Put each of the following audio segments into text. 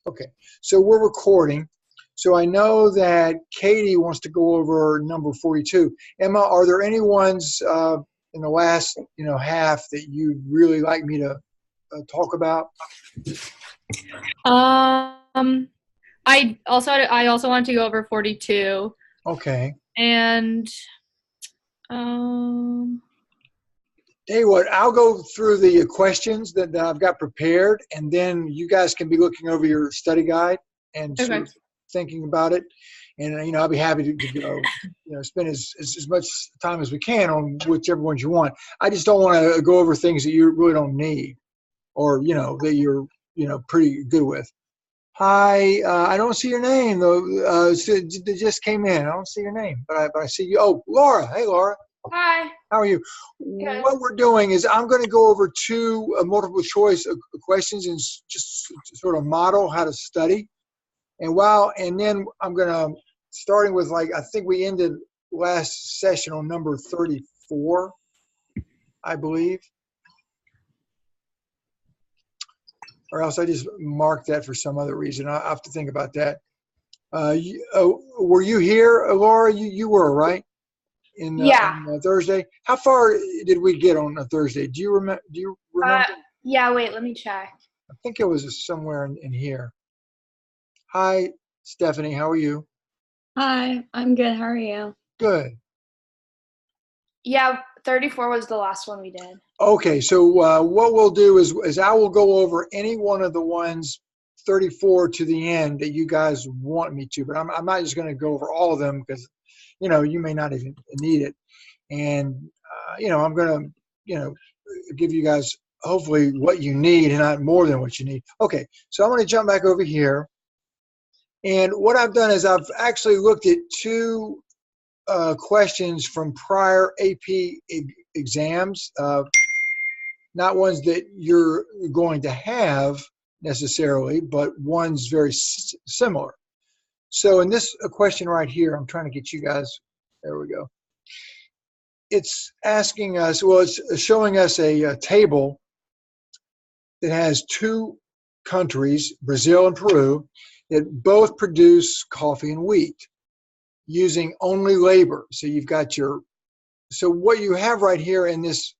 Okay, so we're recording. So I know that Katie wants to go over number 42. Emma, are there any ones in the last half that you'd really like me to talk about? I also want to go over 42 Okay. and Tell you what, I'll go through the questions that I've got prepared, and then you guys can be looking over your study guide and sort okay. of thinking about it. And I'll be happy to go, spend as much time as we can on whichever ones you want. I just don't want to go over things that you really don't need, or that you're pretty good with. Hi, I don't see your name though. They just came in. I don't see your name, but I see you. Oh, Laura. Hey, Laura. Hi. How are you? Good. What we're doing is I'm going to go over two multiple choice questions and just sort of model how to study. And then I'm going to, starting with I think we ended last session on number 34, I believe. Or else I just marked that for some other reason. I have to think about that. Were you here, Laura? You were, right? Yeah. On Thursday. How far did we get on a Thursday? Do you remember? Yeah, wait, let me check. I think it was somewhere in here. Hi, Stephanie. How are you? Hi, I'm good. How are you? Good. Yeah, 34 was the last one we did. Okay, so what we'll do is I will go over any one of the ones 34 to the end that you guys want me to, but I'm not just going to go over all of them because you may not even need it. And I'm going to give you guys hopefully what you need and not more than what you need. Okay, so I'm going to jump back over here. And what I've done is I've actually looked at two questions from prior AP exams, not ones that you're going to have necessarily, but ones very similar. So in this question right here, I'm trying to get you guys, there we go. It's asking us, well, it's showing us a table that has two countries, Brazil and Peru, that both produce coffee and wheat using only labor. So you've got so what you have right here in this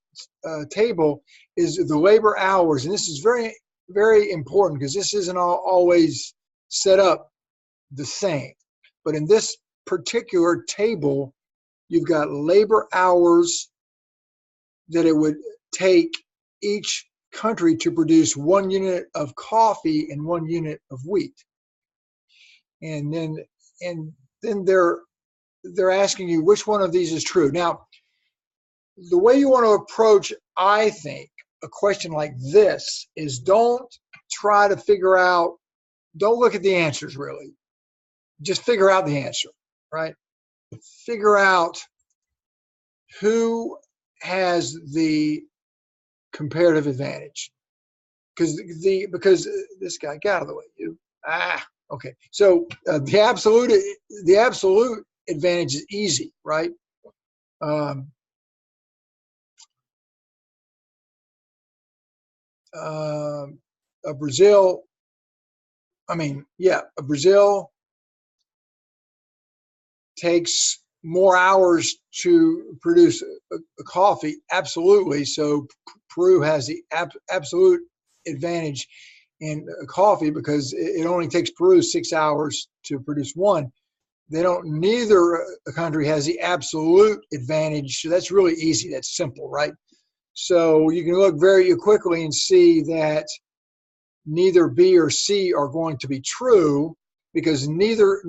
table is the labor hours. And this is very, very important because this isn't always set up the same. But in this particular table, you've got labor hours that it would take each country to produce 1 unit of coffee and 1 unit of wheat. And then they're asking you which one of these is true. Now, the way you want to approach, I think, a question like this is don't try to figure out, don't look at the answers really. Just figure out the answer, right? Figure out who has the comparative advantage. Because this guy, get out of the way. Okay. So the absolute advantage is easy, right? Brazil takes more hours to produce a coffee, absolutely. So Peru has the absolute advantage in coffee because it only takes Peru 6 hours to produce one. Neither country has the absolute advantage. So that's really easy. That's simple, right? So you can look very quickly and see that neither B or C are going to be true because neither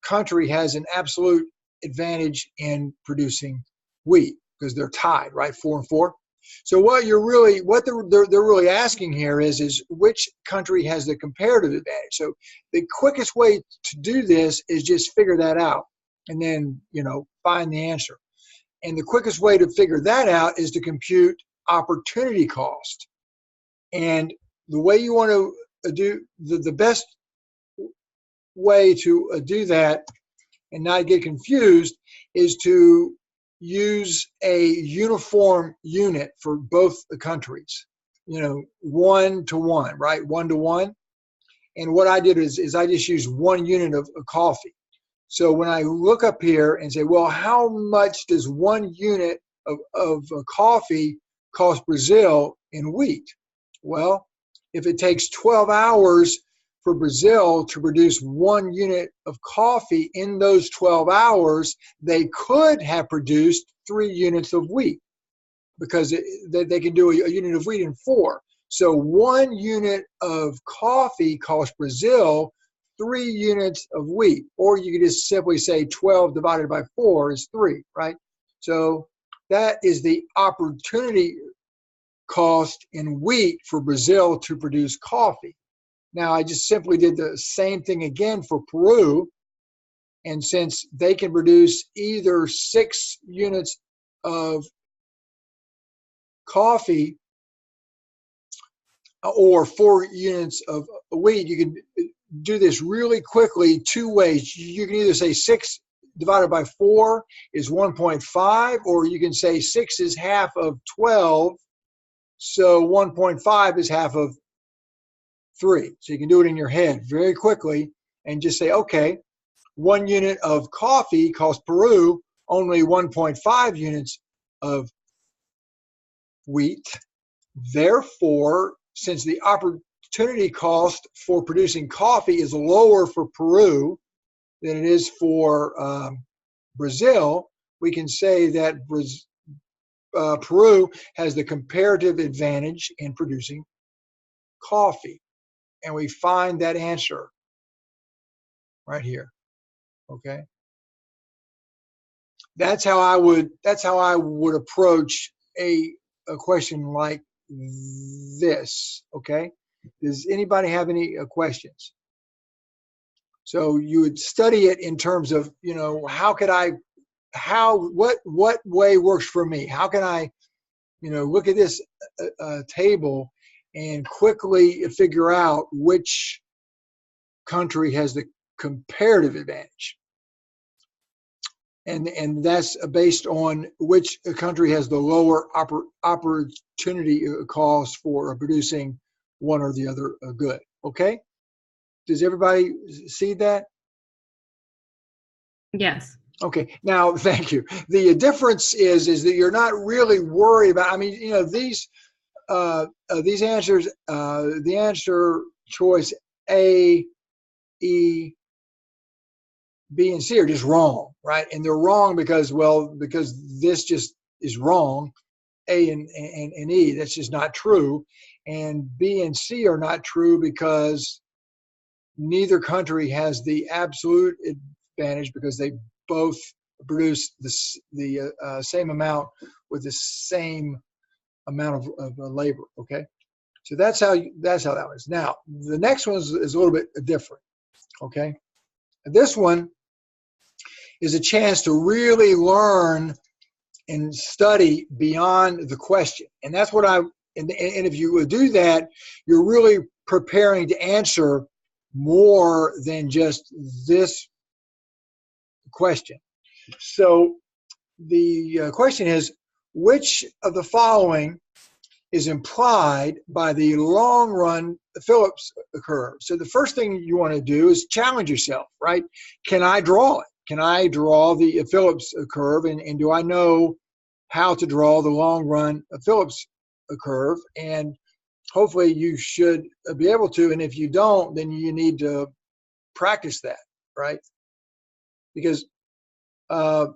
country has an absolute advantage in producing wheat because they're tied, right? 4 and 4. So what they're really asking here is which country has the comparative advantage. So the quickest way to do this is just figure that out and then find the answer. And the quickest way to figure that out is to compute opportunity cost. And the way you want to do the best way to do that and not get confused is to use a uniform unit for both the countries, 1 to 1, right? 1 to 1. And what I did is I just used 1 unit of coffee. So when I look up here and say, well, how much does 1 unit of coffee cost Brazil in wheat? Well, if it takes 12 hours for Brazil to produce 1 unit of coffee in those 12 hours, they could have produced 3 units of wheat because they can do a unit of wheat in 4. So 1 unit of coffee costs Brazil 3 units of wheat. Or you could just simply say 12 divided by 4 is 3, right? So that is the opportunity cost in wheat for Brazil to produce coffee. Now, I just simply did the same thing again for Peru. And since they can produce either 6 units of coffee or 4 units of wheat, you can do this really quickly 2 ways. You can either say 6 divided by 4 is 1.5, or you can say 6 is half of 12, so 1.5 is half of 3. So you can do it in your head very quickly and just say, okay, 1 unit of coffee costs Peru only 1.5 units of wheat. Therefore, since the opportunity cost for producing coffee is lower for Peru than it is for Brazil, we can say that Peru has the comparative advantage in producing coffee. And we find that answer right here. Okay. That's how I would approach a question like this. Okay. Does anybody have any questions? So you would study it in terms of, what way works for me? How can I, look at this table and quickly figure out which country has the comparative advantage? And that's based on which country has the lower opportunity cost for producing one or the other good. Okay? Does everybody see that? Yes. Okay. Now, thank you. The difference is that you're not really worried about. These answers. The answer choice A, E, B, and C are just wrong, right? And they're wrong because this just is wrong. A and E, that's just not true. And B and C are not true because neither country has the absolute advantage because they both produce the same amount with the same amount of labor. Okay, so that's how that was. Now the next one is a little bit different. Okay, this one is a chance to really learn and study beyond the question, and that's what and if you do that, you're really preparing to answer more than just this question. So the question is, which of the following is implied by the long run Phillips curve? So the first thing you want to do is challenge yourself, right? Can I draw it? Can I draw the Phillips curve? And do I know how to draw the long run Phillips curve? And hopefully you should be able to. And if you don't, then you need to practice that, right? Because I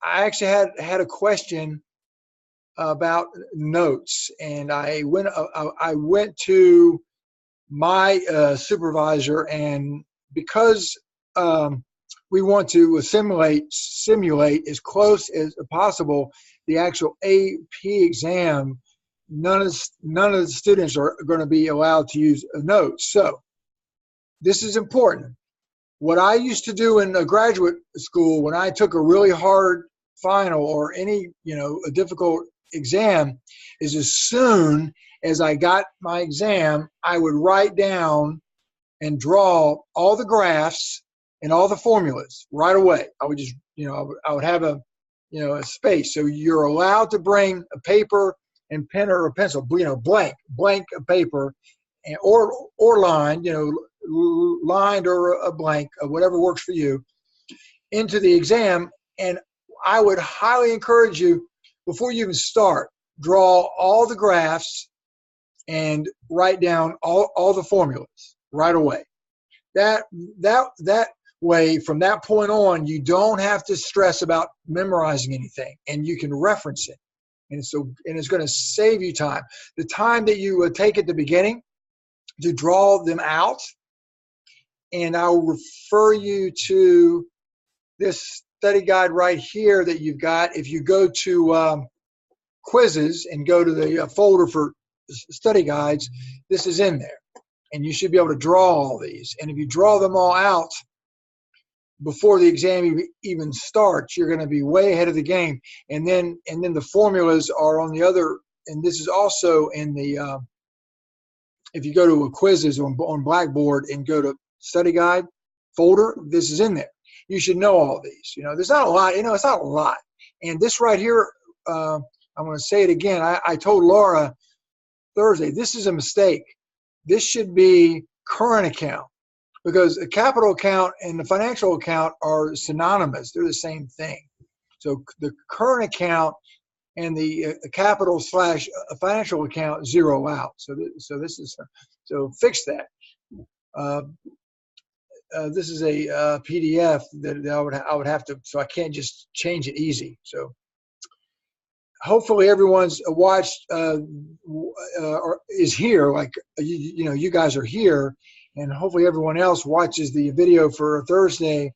actually had a question about notes, and I went to my supervisor, and because we want to simulate as close as possible the actual AP exam, none of the students are going to be allowed to use notes. So this is important. What I used to do in a graduate school when I took a really hard final or any, a difficult exam is as soon as I got my exam, I would write down and draw all the graphs and all the formulas right away. I would just, I would have a space. So you're allowed to bring a paper and pen or a pencil, blank paper and or line, lined or a blank, whatever works for you, into the exam. And I would highly encourage you, before you even start, draw all the graphs and write down all the formulas right away. That way, from that point on, you don't have to stress about memorizing anything, and you can reference it. And it's going to save you time. The time that you would take at the beginning to draw them out, and I'll refer you to this study guide right here that you've got. If you go to quizzes and go to the folder for study guides, this is in there. And you should be able to draw all these. And if you draw them all out before the exam even starts, you're going to be way ahead of the game. And then the formulas are on the other, and this is also in the, if you go to a quizzes on Blackboard and go to study guide folder, this is in there. You should know all these. There's not a lot, it's not a lot. And this right here, I'm going to say it again. I told Laura Thursday, this is a mistake. This should be current account, because a capital account and the financial account are synonymous. They're the same thing. So the current account and the capital / financial account zero out. So fix that. This is a PDF that I would have to, so I can't just change it easy. So hopefully everyone's watched or is here. Like you guys are here. And hopefully everyone else watches the video for Thursday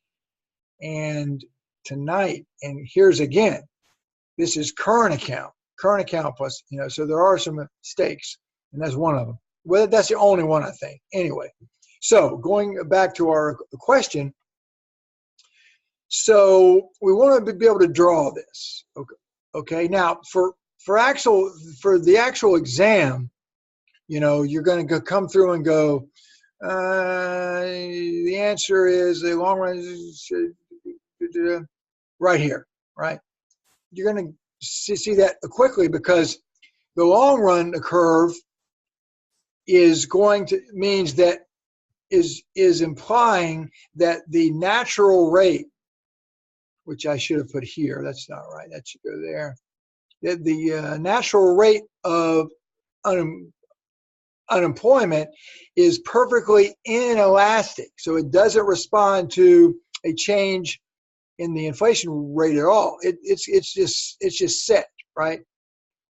and tonight. And here's again, this is current account plus, so there are some mistakes, and that's one of them. Well, that's the only one, I think. Anyway, so going back to our question. So we want to be able to draw this. Okay. Now for the actual exam, you're going to come through and go, the answer is the long run right here, right? You're going to see that quickly, because the long run curve is means that is implying that the natural rate, which I should have put here, that's not right, that should go there. That the natural rate of unemployment is perfectly inelastic, so it doesn't respond to a change in the inflation rate at all. It's just set, right?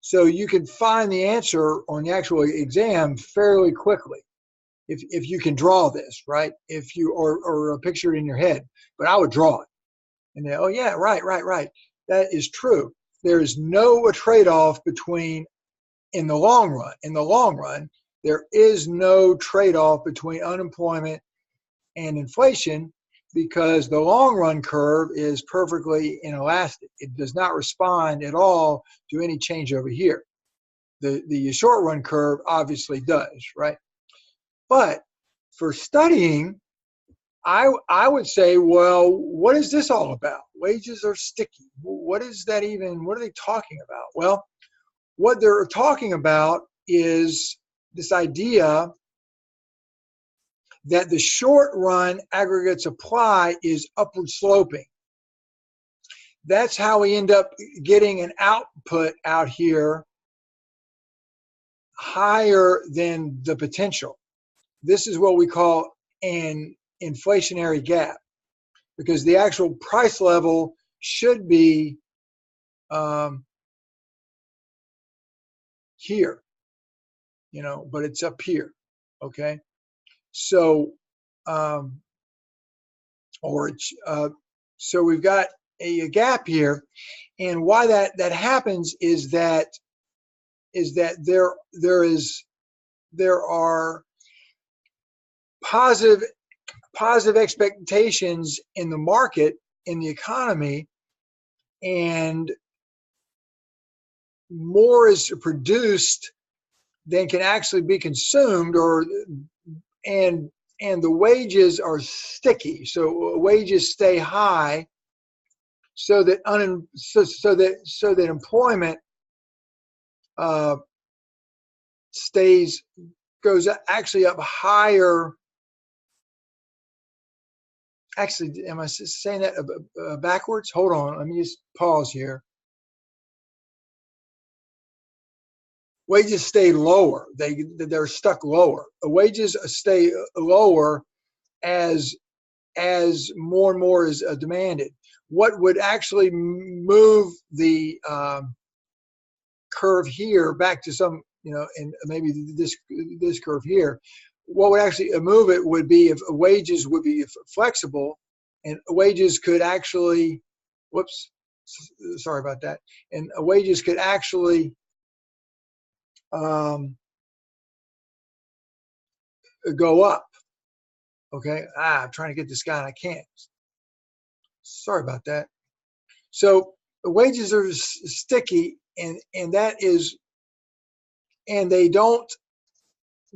So you can find the answer on the actual exam fairly quickly if you can draw this, right? If you or picture it in your head, but I would draw it, and then, oh yeah, right, that is true. There is no trade-off between in the long run. There is no trade-off between unemployment and inflation, because the long run curve is perfectly inelastic. It does not respond at all to any change over here. The short run curve obviously does, right? But for studying, I would say, well, what is this all about? Wages are sticky. What is that even? What are they talking about? Well, what they're talking about is this idea that the short run aggregate supply is upward sloping. That's how we end up getting an output out here higher than the potential. This is what we call an inflationary gap, because the actual price level should be here, but it's up here, okay? So, so we've got a gap here, and why that happens is that there are positive expectations in the market, in the economy, and more is produced than can actually be consumed, and the wages are sticky. So wages stay high, so that employment goes actually up higher Actually, am I saying that backwards? Hold on, let me just pause here. Wages stay lower. They're stuck lower. Wages stay lower as more and more is demanded. What would actually move the curve here back to some, and maybe this curve here, what would actually move it would be if wages would be flexible, and wages could actually, whoops, sorry about that, and wages could actually go up. Okay, I'm trying to get this guy and I can't. Sorry about that. So wages are sticky, and they don't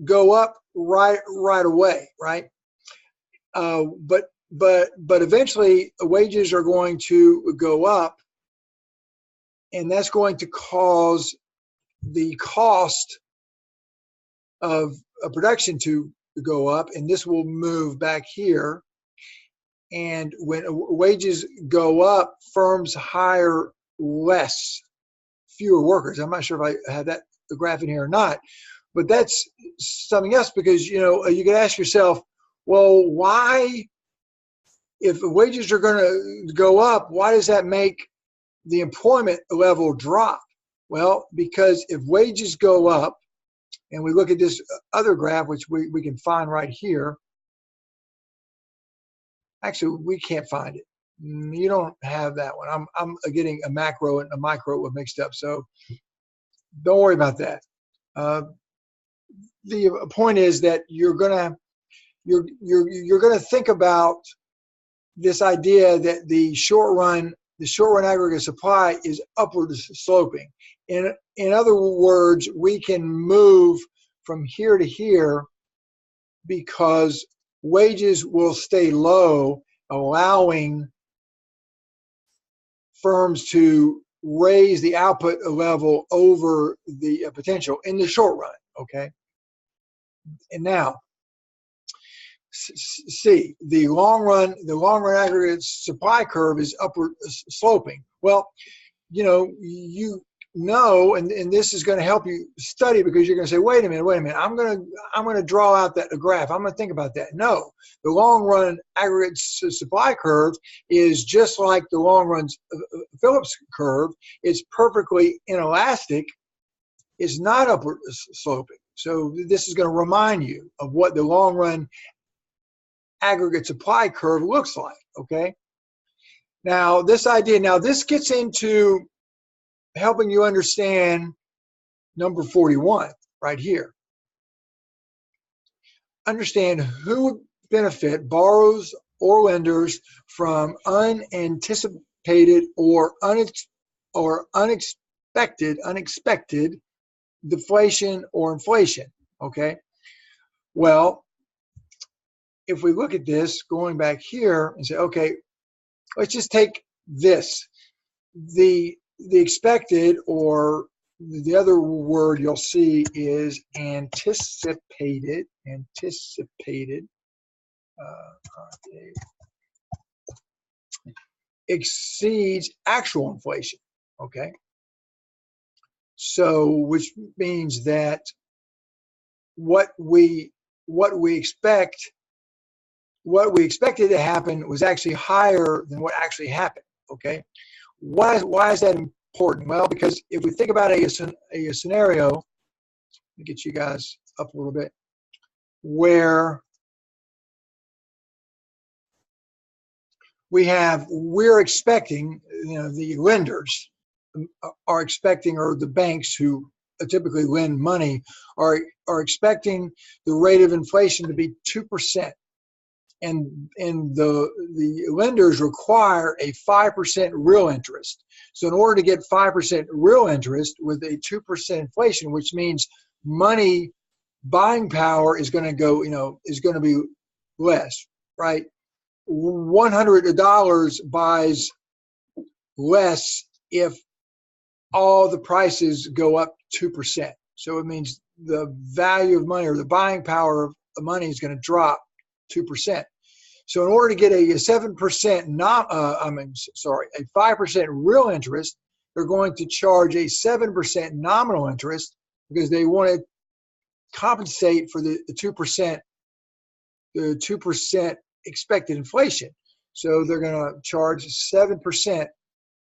go up right away, right? But eventually wages are going to go up, and that's going to cause the cost of production to go up, and this will move back here. And when wages go up, firms hire fewer workers. I'm not sure if I have the graph in here or not, but that's something else, because you could ask yourself, well, why, if wages are going to go up, why does that make the employment level drop? Well, because if wages go up, and we look at this other graph, which we can find right here. Actually, we can't find it. You don't have that one. I'm getting a macro and a micro mixed up, so don't worry about that. The point is that you're gonna think about this idea that the short run aggregate supply is upward sloping. In other words, we can move from here to here because wages will stay low, allowing firms to raise the output level over the potential in the short run, okay? And now, see, the long run aggregate supply curve is upward sloping. Well, and this is going to help you study, because you're going to say, wait a minute, I'm going to draw out that graph. I'm going to think about that. No, the long run aggregate supply curve is just like the long run Phillips curve. It's perfectly inelastic. It's not upward sloping. So this is going to remind you of what the long run aggregate supply curve looks like, okay? Now, this gets into helping you understand number 41 right here. Understand who would benefit, borrowers or lenders, from unanticipated or unexpected deflation or inflation, okay? Well, if we look at this, going back here and say, okay, let's just take this. The expected, or the other word you'll see is anticipated, exceeds actual inflation, okay? So, which means that what we expected to happen was actually higher than what actually happened, okay? Why is that important? Well, because if we think about a scenario, let me get you guys up a little bit, where we're expecting, the lenders are expecting, or the banks who typically lend money are expecting the rate of inflation to be 2%. And the lenders require a 5% real interest. So in order to get 5% real interest with a 2% inflation, which means money buying power is going to go, is going to be less, right? $100 buys less if all the prices go up 2%. So it means the value of money, or the buying power of the money, is going to drop 2%. So in order to get a 7% a 5% real interest, they're going to charge a 7% nominal interest because they want to compensate for the 2% expected inflation. So they're going to charge 7%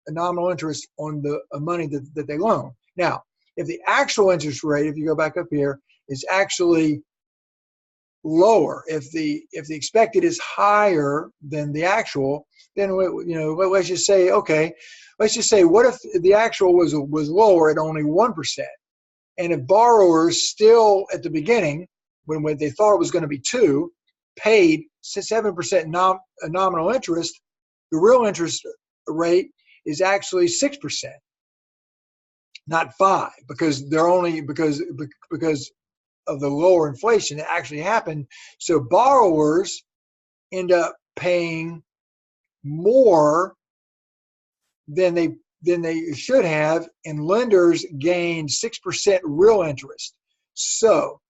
nominal interest on the money that they loan. Now, if the actual interest rate, if you go back up here, is actually lower, if the expected is higher than the actual, then let's just say, okay, let's just say, what if the actual was lower at only 1%, and if borrowers still at the beginning, when they thought it was going to be 2, paid 7% nominal interest, the real interest rate is actually 6%, not 5, because they're only because of the lower inflation that actually happened. So borrowers end up paying more than they should have, and lenders gain 6% real interest. So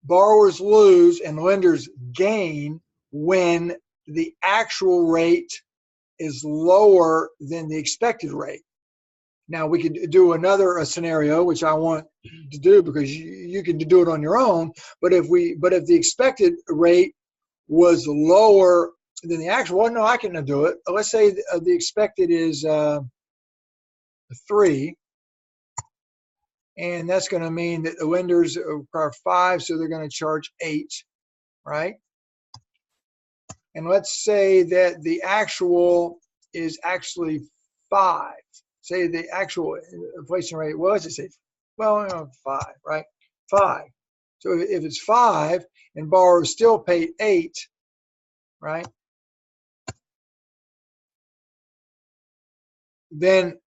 borrowers lose and lenders gain when the actual rate is lower than the expected rate. Now we could do another scenario, which I want to do because you can do it on your own. But if the expected rate was lower than the actual, well, no, I can do it. Let's say the expected is 3, and that's going to mean that the lenders require 5, so they're going to charge 8, right? And let's say that the actual is actually 5. Say the actual inflation rate, well, let's just say, 5, right? 5. So if it's 5 and borrowers still pay 8, right? Then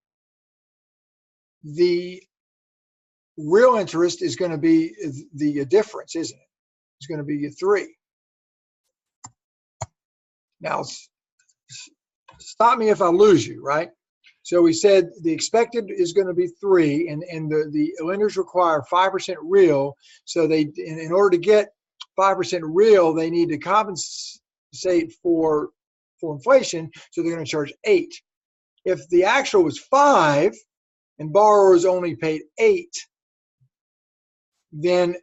the real interest is going to be the difference, isn't it? It's going to be 3. Now, stop me if I lose you, right? So we said the expected is going to be 3, and the lenders require 5% real. So they, in order to get 5% real, they need to compensate for inflation. So they're going to charge 8. If the actual was 5 and borrowers only paid 8, then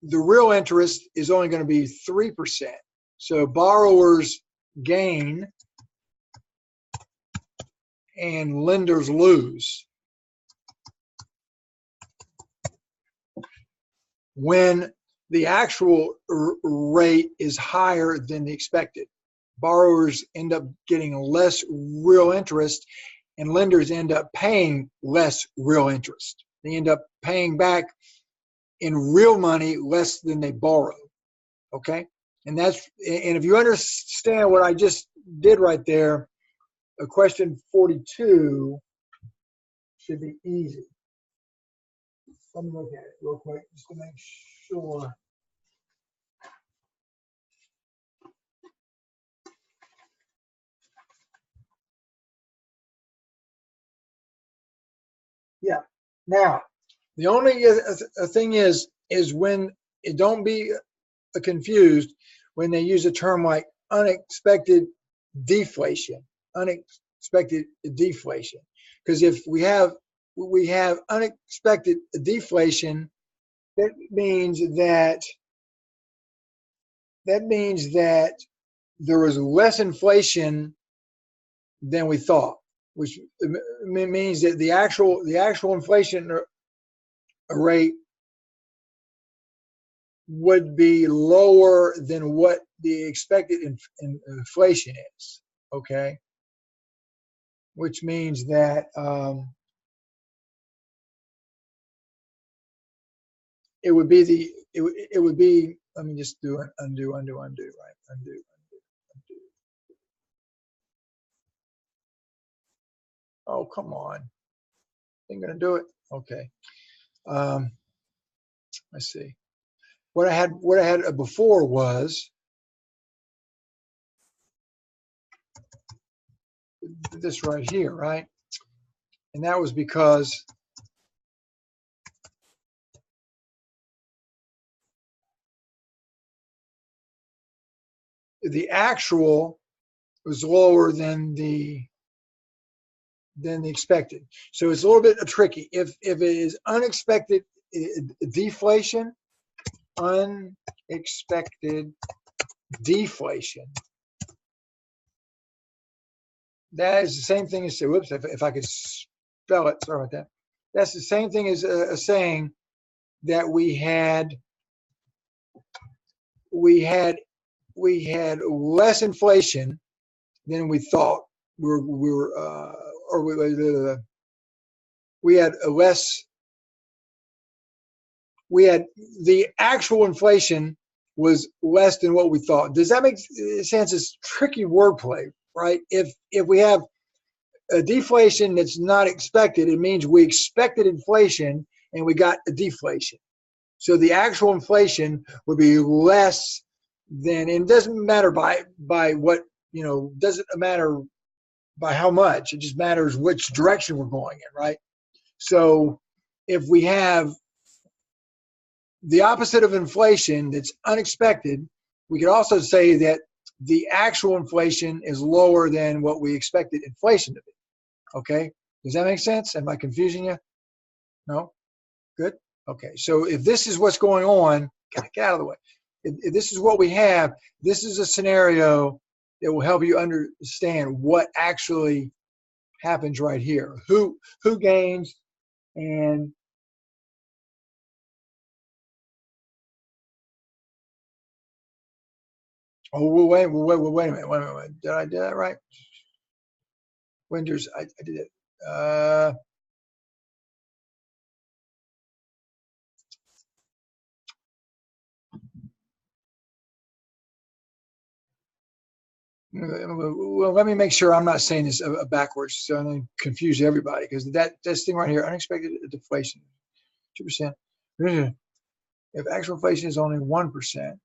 the real interest is only going to be 3%. So borrowers gain and lenders lose when the actual rate is higher than the expected. Borrowers end up getting less real interest, and lenders end up paying less real interest. They end up paying back in real money less than they borrowed. Okay? And if you understand what I just did right there, question 42 should be easy. Let me look at it real quick just to make sure. Yeah. Now, the only thing is when it don't be confused when they use a term like unexpected deflation. Unexpected deflation. Because if we have unexpected deflation, that means that there was less inflation than we thought, which means that the actual inflation rate would be lower than what the expected inflation is. Okay, which means that it would be let me just do an undo, right? Undo. Oh, come on. Ain't gonna do it. Okay. Let's see. What I had before was this right here, right? And that was because the actual was lower than the expected. So it's a little bit tricky. If it is unexpected deflation, unexpected deflation, that is the same thing as, whoops, if I could spell it, sorry about that. That's the same thing as saying that we had less inflation than we thought. We had the actual inflation was less than what we thought. Does that make sense? It's tricky wordplay, right? If we have a deflation that's not expected, it means we expected inflation and we got a deflation. So the actual inflation would be less than, and it doesn't matter by what, doesn't matter by how much, it just matters which direction we're going in, right? So if we have the opposite of inflation that's unexpected, we could also say that the actual inflation is lower than what we expected inflation to be. Okay, does that make sense? Am I confusing you? No? Good? Okay, so if this is what's going on, get out of the way. If this is what we have, this is a scenario that will help you understand what actually happens right here. Who gains and wait a minute. Did I do that right? Winders, I did it. Well, let me make sure I'm not saying this backwards, so I don't confuse everybody, because this thing right here, unexpected deflation, 2%. If actual inflation is only 1%,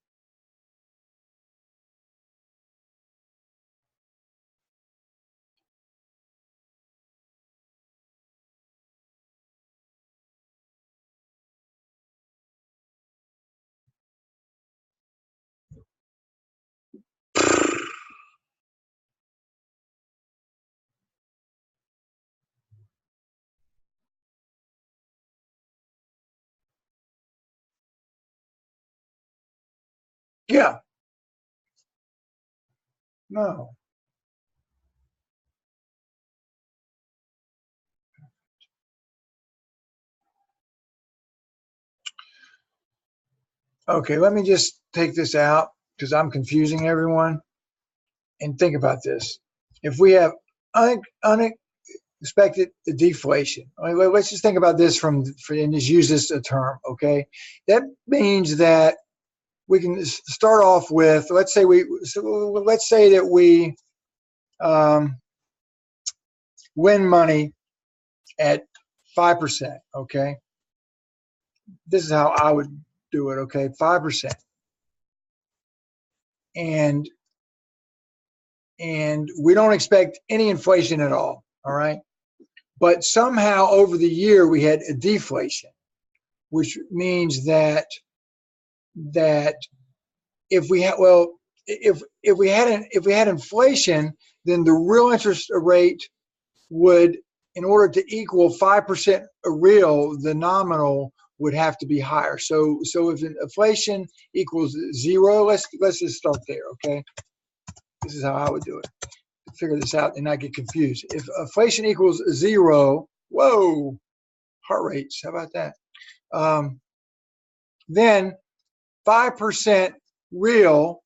yeah, no. Okay, let me just take this out because I'm confusing everyone. And think about this. If we have unexpected deflation, let's just think about this and just use this term, okay? That means that we can start off with, let's say that we win money at 5%, okay? This is how I would do it, okay? 5%. And we don't expect any inflation at all right? But somehow over the year we had a deflation, which means that if we had inflation, then the real interest rate would, in order to equal 5% real, the nominal would have to be higher. So if inflation equals 0, let's just start there, okay? This is how I would do it. Figure this out and not get confused. If inflation equals 0, whoa, heart rates, how about that? Then 5% real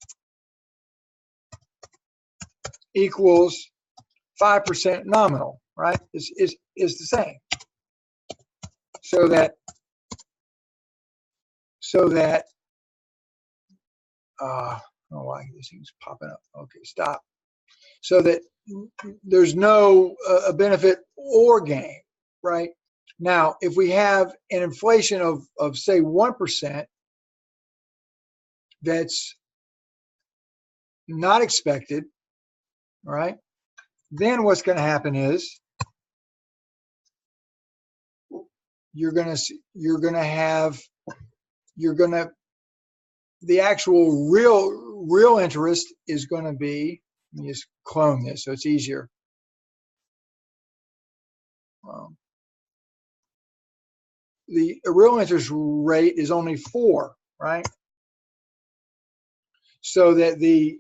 equals 5% nominal, right? Is the same. So that I don't know why this thing's popping up. Okay, stop. So that there's no benefit or gain, right? Now, if we have an inflation of say 1%, that's not expected, right? Then what's going to happen is the actual real interest is going to be, let me just clone this so it's easier. The real interest rate is only 4, right? So that the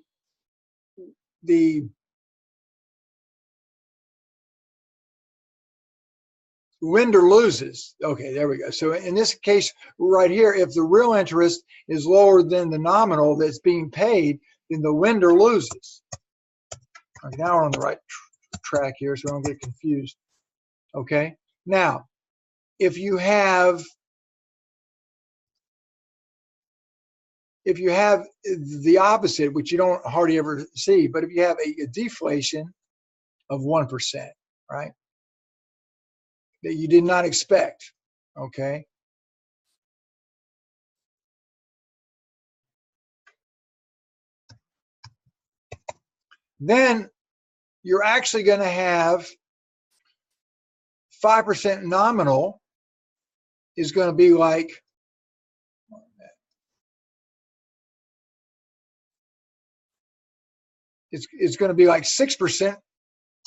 lender loses. Okay, there we go. So in this case right here, if the real interest is lower than the nominal that's being paid, then the lender loses. Okay, now we're on the right track here, so I don't get confused. Okay, now if you have the opposite, which you don't hardly ever see, but if you have a deflation of 1%, right, that you did not expect, okay, then you're actually going to have 5% nominal is going to be like, it's going to be like 6%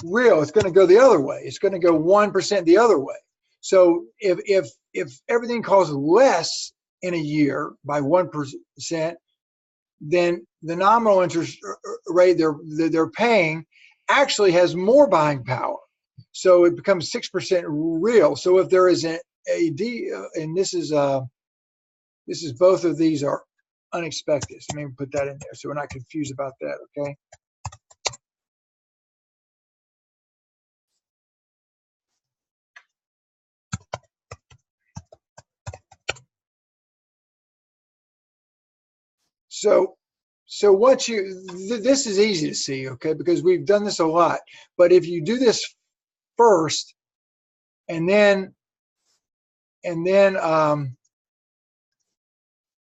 real. It's going to go the other way. It's going to go 1% the other way. So if everything costs less in a year by 1%, then the nominal interest rate they're paying actually has more buying power. So it becomes 6% real. So if there is a D, and this is both of these are unexpected. So let me put that in there so we're not confused about that. Okay. So what this is easy to see, okay, because we've done this a lot. But if you do this first, and then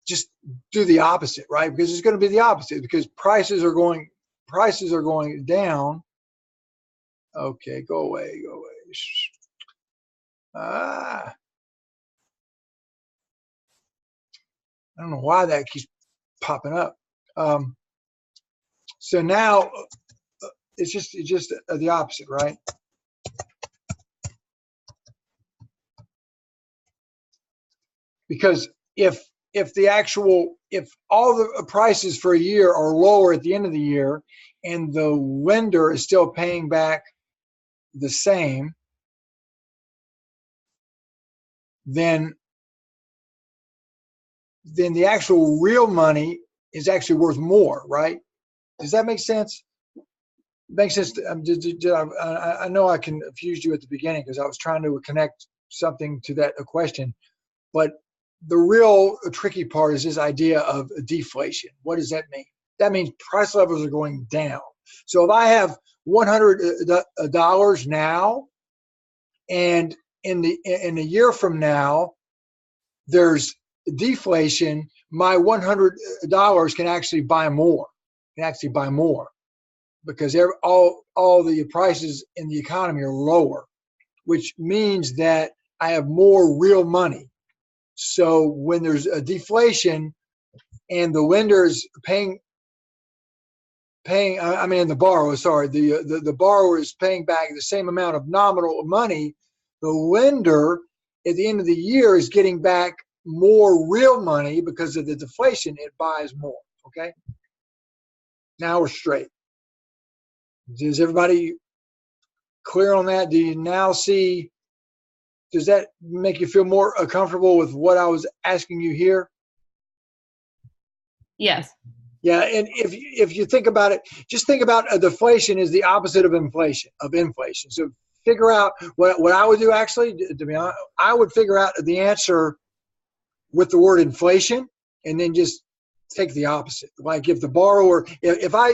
just do the opposite, right? Because it's going to be the opposite because prices are going down. Okay, go away. I don't know why that keeps popping up. So now it's just the opposite, right? Because if all the prices for a year are lower at the end of the year and the lender is still paying back the same, then the actual real money is actually worth more, right? Does that make sense? Makes sense. I know I confused you at the beginning because I was trying to connect something to that question, but the real tricky part is this idea of deflation. What does that mean? That means price levels are going down. So if I have $100 now, and in a year from now, there's deflation, my $100 can actually buy more. Because all the prices in the economy are lower, which means that I have more real money. So when there's a deflation and the lender's the borrower is paying back the same amount of nominal money, the lender at the end of the year is getting back more real money because of the deflation. It buys more. Okay. Now we're straight. Is everybody clear on that? Do you now see? Does that make you feel more comfortable with what I was asking you here? Yes. Yeah, and if you think about it, just think about deflation is the opposite of inflation. So figure out what I would do actually. To be honest, I would figure out the answer with the word inflation, and then just take the opposite. Like if the borrower, if I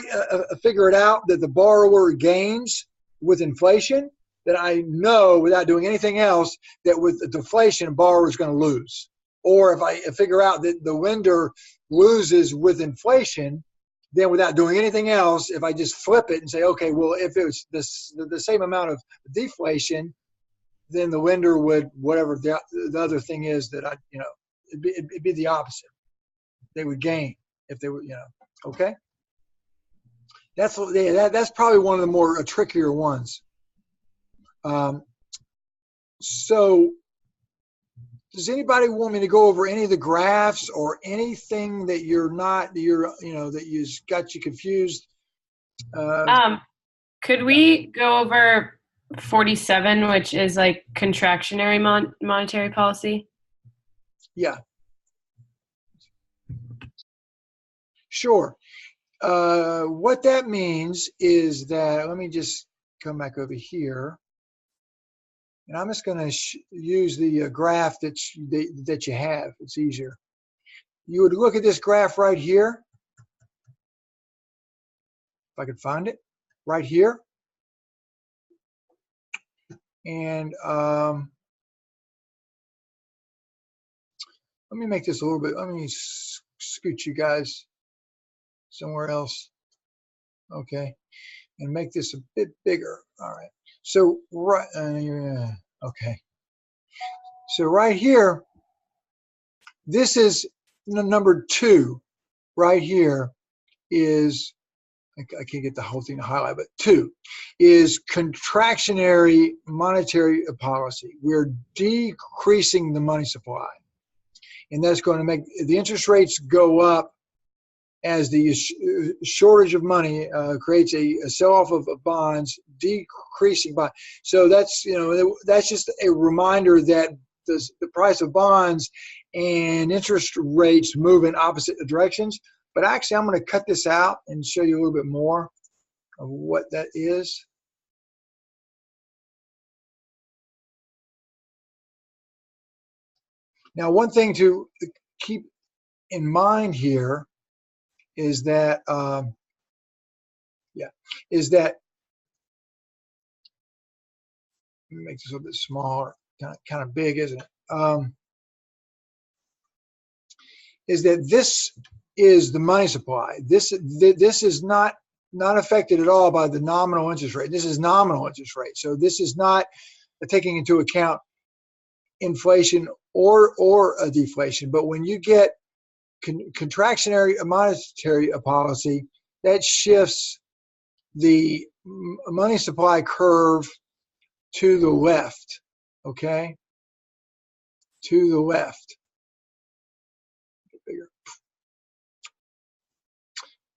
figure it out that the borrower gains with inflation, then I know without doing anything else that with the deflation, borrower is going to lose. Or if I figure out that the lender loses with inflation, then without doing anything else, if I just flip it and say, okay, well, if it was the same amount of deflation, then the lender would, whatever the other thing is that it'd be the opposite. They would gain if they were, Okay, that's probably one of the more trickier ones. So, does anybody want me to go over any of the graphs or anything that that got you confused? Could we go over 47, which is like contractionary monetary policy? Yeah. Sure. What that means is that, let me just come back over here. And I'm just going to use the graph that you have. It's easier. You would look at this graph right here. If I could find it. Right here. And let me make this a little bit, let me scoot you guys somewhere else. Okay. And make this a bit bigger. All right. So, right, okay. So right here, this is number 2. Right here is, I can't get the whole thing to highlight, but 2 is contractionary monetary policy. We're decreasing the money supply. And that's going to make the interest rates go up as the shortage of money creates a sell-off of bonds, decreasing bonds. So that's just a reminder that the price of bonds and interest rates move in opposite directions. But actually, I'm going to cut this out and show you a little bit more of what that is. Now, one thing to keep in mind here is that, let me make this a little bit smaller, kind of big, isn't it? Is that this is the money supply. This is not affected at all by the nominal interest rate. This is nominal interest rate. So this is not taking into account inflation or a deflation. But when you get contractionary monetary policy, that shifts the money supply curve to the left, okay? To the left. Bigger.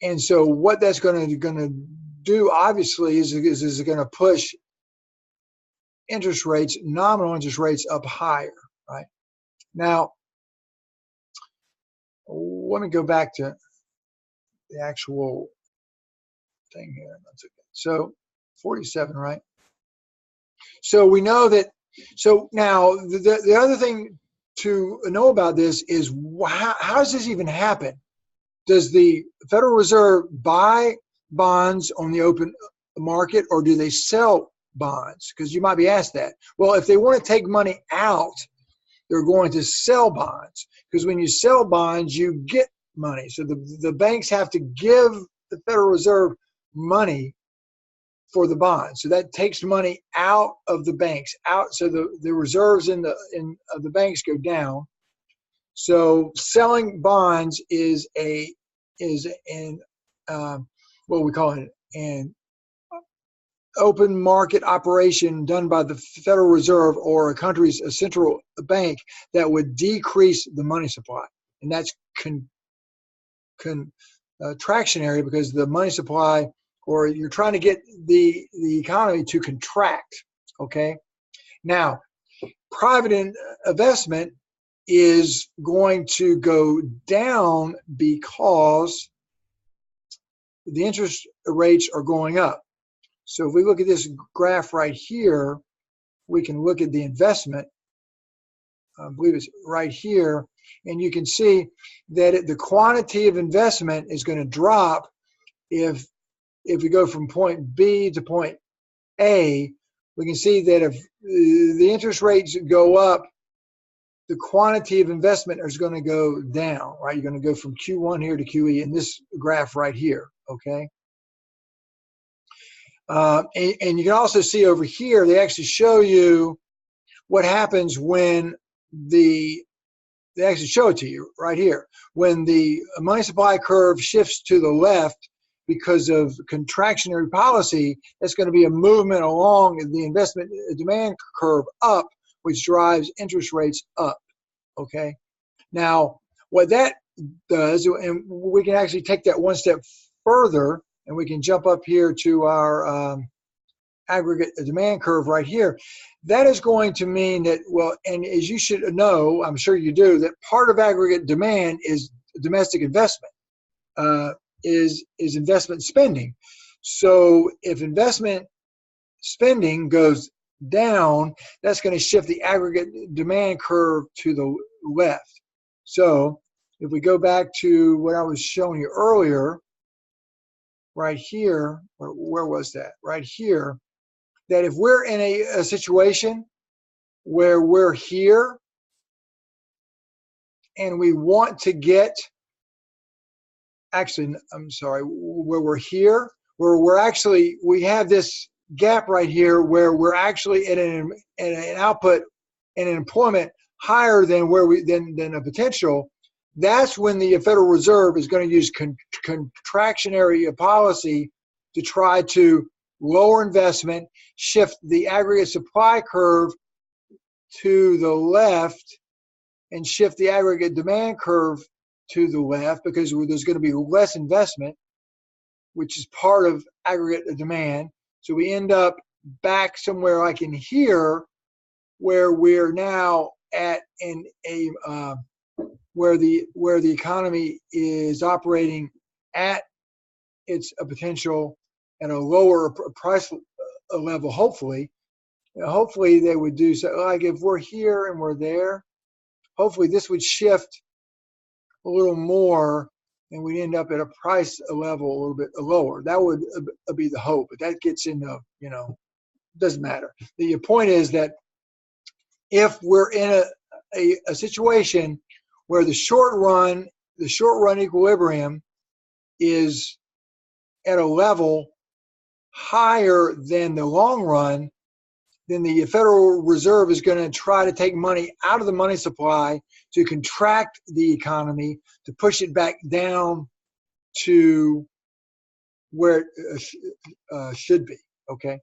And so what that's going to do, obviously, is going to push interest rates, nominal interest rates, up higher, right? Now, let me go back to the actual thing here. So 47, right? So we know that. So now the other thing to know about this is how does this even happen? Does the Federal Reserve buy bonds on the open market, or do they sell bonds? Because you might be asked that. Well, if they want to take money out, they're going to sell bonds, because when you sell bonds, you get money. So the banks have to give the Federal Reserve money for the bonds. So that takes money out of the banks, so the reserves in the banks go down. So selling bonds is what we call an open market operation done by the Federal Reserve or a country's central bank that would decrease the money supply, and that's contractionary, because the money supply, or you're trying to get the economy to contract. Okay. Now, private investment is going to go down because the interest rates are going up. So if we look at this graph right here, we can look at the investment. I believe it's right here, and you can see that the quantity of investment is going to drop if we go from point B to point A. We can see that if the interest rates go up, the quantity of investment is going to go down, right? You're going to go from Q1 here to QE in this graph right here, okay? And you can also see over here, they actually show you what happens when the they actually show it to you right here. When the money supply curve shifts to the left because of contractionary policy, that's going to be a movement along the investment demand curve up, which drives interest rates up. Okay. Now, what that does, and we can actually take that one step further, and we can jump up here to our aggregate demand curve right here. That is going to mean that, well, and as you should know, I'm sure you do, that part of aggregate demand is domestic investment, is investment spending. So if investment spending goes down, that's going to shift the aggregate demand curve to the left. So if we go back to what I was showing you earlier, right here, where was that? Right here, that if we're in a situation where we're here and we want to get, actually, I'm sorry, where we're here, where we have this gap right here where we're actually at an output and an employment higher than than a potential. That's when the Federal Reserve is going to use contractionary policy to try to lower investment, shift the aggregate supply curve to the left, and shift the aggregate demand curve to the left, because there's going to be less investment, which is part of aggregate demand. So we end up back somewhere like in here, where we're now at where the economy is operating at its potential at a lower price level. Hopefully they would do so. Like if we're here and we're there, hopefully this would shift a little more, and we'd end up at a price level a little bit lower. That would be the hope, but that gets into, doesn't matter. The point is that if we're in a situation where the short run equilibrium is at a level higher than the long run, then the Federal Reserve is going to try to take money out of the money supply to contract the economy, to push it back down to where it should be. Okay,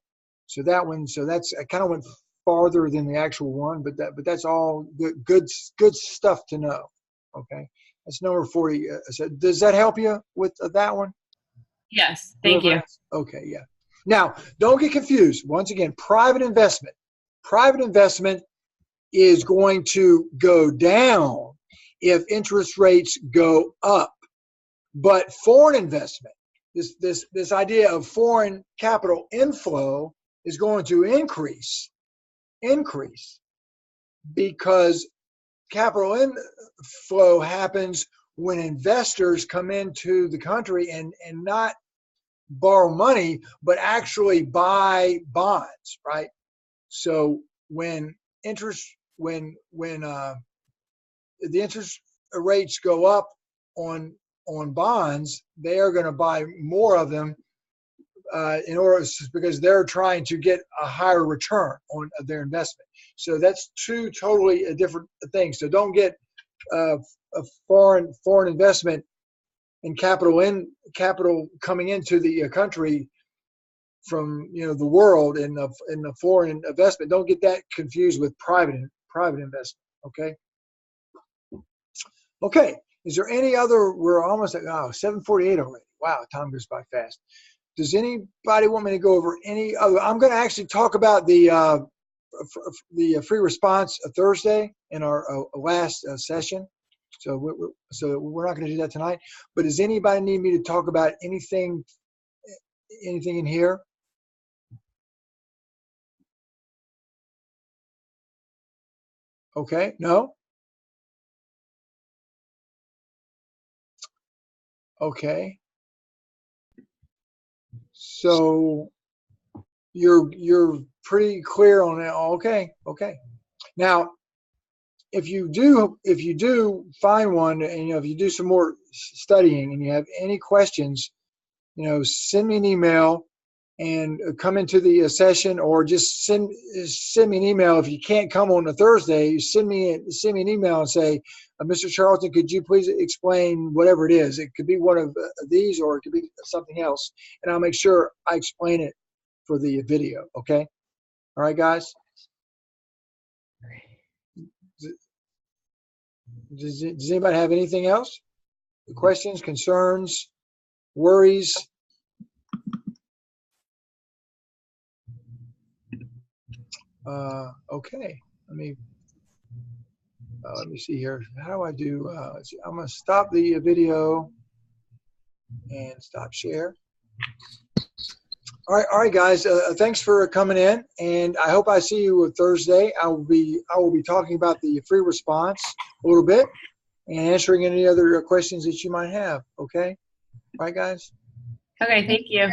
so that's, I kind of went farther than the actual one, but that's all good stuff to know. Okay, that's number 40. So does that help you with that one? Yes, thank you. Okay, yeah. Now, don't get confused. Once again, private investment. Private investment is going to go down if interest rates go up. But foreign investment, this idea of foreign capital inflow, is going to increase because capital inflow happens when investors come into the country and not borrow money, but actually buy bonds, right? So when the interest rates go up on bonds, they are going to buy more of them because they're trying to get a higher return on their investment. So that's two totally different things. So don't get a foreign investment and capital coming into the country from the world in the foreign investment. Don't get that confused with private investment. Okay. Is there any other? We're almost at 7:48 already. Wow, time goes by fast. Does anybody want me to go over any other? I'm going to actually talk about the free response Thursday in our last session. So we're not going to do that tonight. But does anybody need me to talk about anything in here? Okay, no? Okay. So you're pretty clear on it. Okay. Now, if you do find one, and if you do some more studying and you have any questions, send me an email and come into the session, or just send me an email. If you can't come on a Thursday, you send me an email and say, Mr. Charlton, could you please explain whatever it is? It could be one of these, or it could be something else, and I'll make sure I explain it for the video. Okay. All right, guys. Does anybody have anything else? Questions, concerns, worries? Okay. Let me see here. How do I do? I'm going to stop the video and stop share. All right, guys. Thanks for coming in, and I hope I see you Thursday. I will be talking about the free response a little bit and answering any other questions that you might have. Okay. All right, guys. Okay, thank you.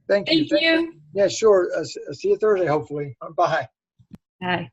Thank you. Thank you. Yeah, sure. See you Thursday, hopefully. Bye. Bye.